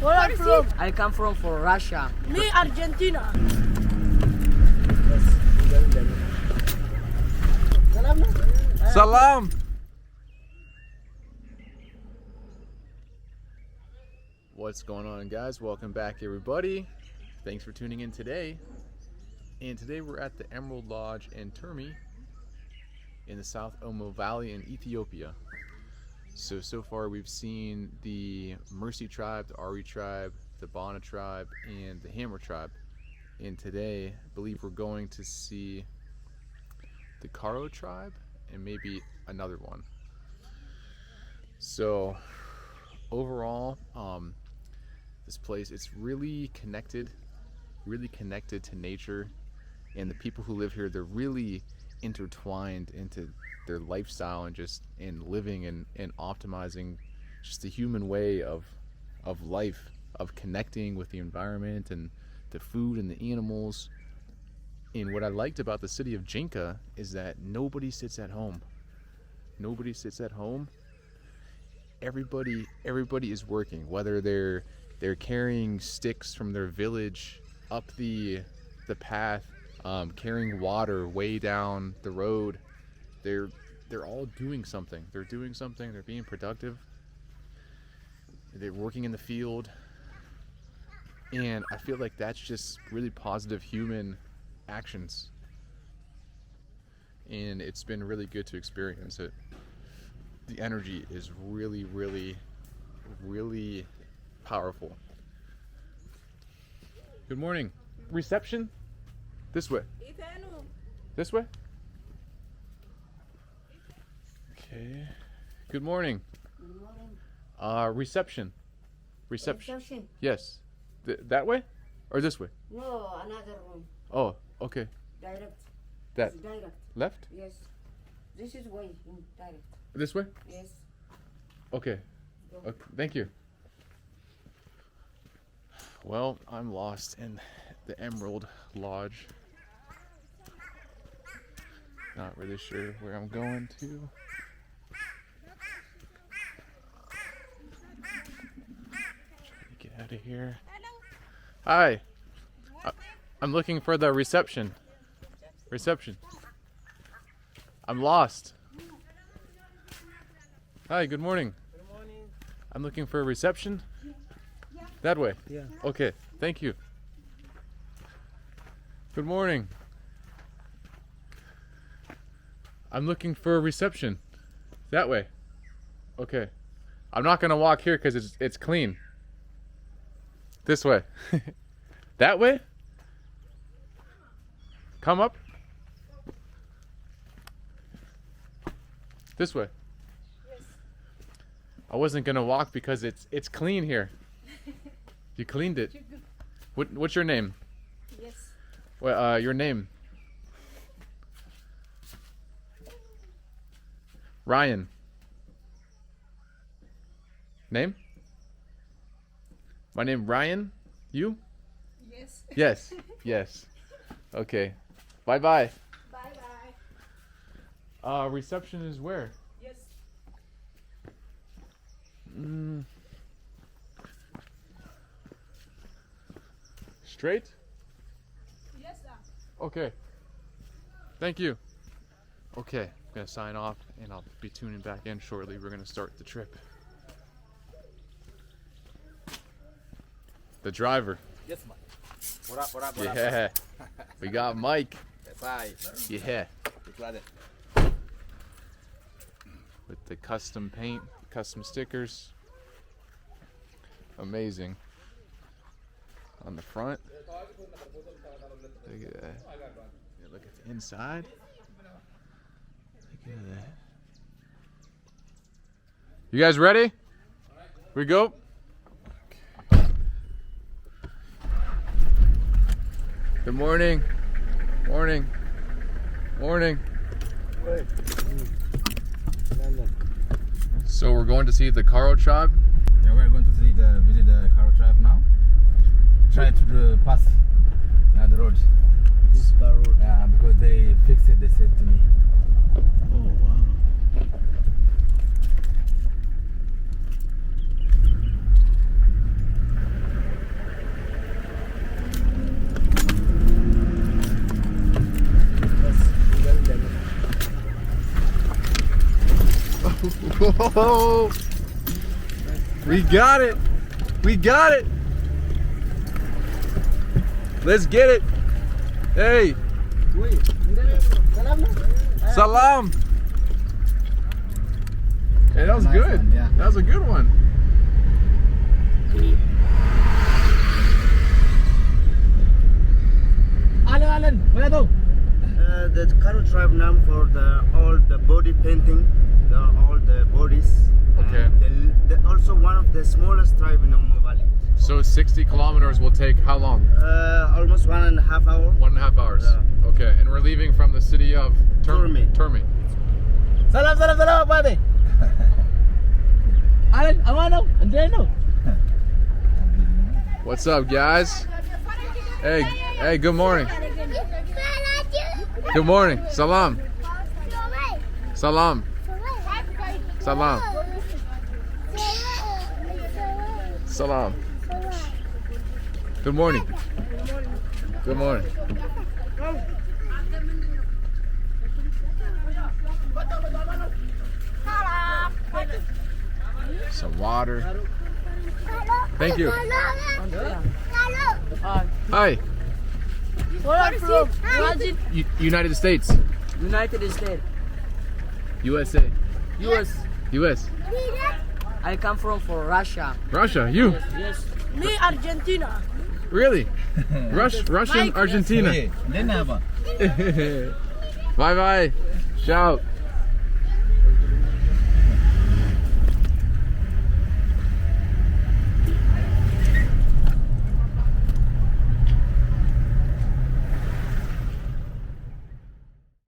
Where are you from? I come from Russia. Me, Argentina. Salam. What's going on, guys? Welcome back, everybody. Thanks for tuning in today. And today we're at the Emerald Lodge in Turmi in the South Omo Valley in Ethiopia. So far we've seen the Mercy Tribe, the Ari Tribe, the Bana Tribe, and the Hammer Tribe. And today, I believe we're going to see the Karo Tribe and maybe another one. So overall, this place, it's really connected to nature, and the people who live here, they're really intertwined into their lifestyle and just in living and optimizing just the human way of life, of connecting with the environment and the food and the animals. And what I liked about the city of Jinka is that nobody sits at home. Nobody sits at home. Everybody is working, whether they're carrying sticks from their village up the path, carrying water way down the road. They're all doing something. They're doing something. They're being productive. They're working in the field. And I feel like that's just really positive human actions. And it's been really good to experience it. The energy is really, really, really powerful. Good morning. Reception? This way. This way? Okay. Good morning. Good morning. Reception. Reception. Yes. That way? Or this way? No, another room. Oh, okay. Direct. That. It's direct. Left? Yes. This is way direct. This way? Yes. Okay. Okay. Thank you. Well, I'm lost in the Emerald Lodge. Not really sure where I'm going to. Trying to get out of here. Hi. I'm looking for the reception. Reception. I'm lost. Hi, good morning. Good morning. I'm looking for a reception. That way? Yeah. Okay, thank you. Good morning. I'm looking for a reception. That way. Okay. I'm not gonna walk here because it's clean. This way. That way? Come up. This way. Yes. I wasn't gonna walk because it's clean here. You cleaned it. What's your name? Yes. Well, your name? Ryan. Name? My name Ryan. You? Yes. Yes. Yes. Okay. Bye bye. Bye bye. Reception is where? Yes. Straight? Yes, sir. Okay. Thank you. Okay, I'm gonna sign off and I'll be tuning back in shortly. We're gonna start the trip. The driver. Yes, Mike. What up, what up, what Yeah. We got Mike. That's right. Yeah. You got it. With the custom paint, custom stickers. Amazing. On the front. Look at that. Yeah, look at the inside. Look at that. You guys ready? We go. Good morning. Morning. Morning. So we're going to see the Karo Tribe. Yeah, we're going to visit the Karo Tribe now. Try to pass the road. This is bar road. Yeah, because they fixed it, they said to me. Oh wow. Whoa! We got it! We got it! Let's get it! Hey! Salam! Hey, that was Nice good. one, yeah. That was a good one. Alan, where go? The Karo Tribe name for all the body painting, all the bodies. Okay. And also one of the smallest tribe in Omo Valley. So 60 kilometers will take how long? Almost 1.5 hours. 1.5 hours. Yeah. Okay, and we're leaving from the city of Turmi. Turmi. Salam, pare. Alan, amano, Andreno. What's up, guys? Hey, good morning. Good morning. Salam. Salam. Salam. Salam. Good morning. Good morning. Some water. Thank you. Hi. Where are you from? United States. United States. USA. US. US. I come from Russia. Russia. You. Yes. Me, Argentina. Really? Russian, Argentina. Then apa? Bye bye. Ciao.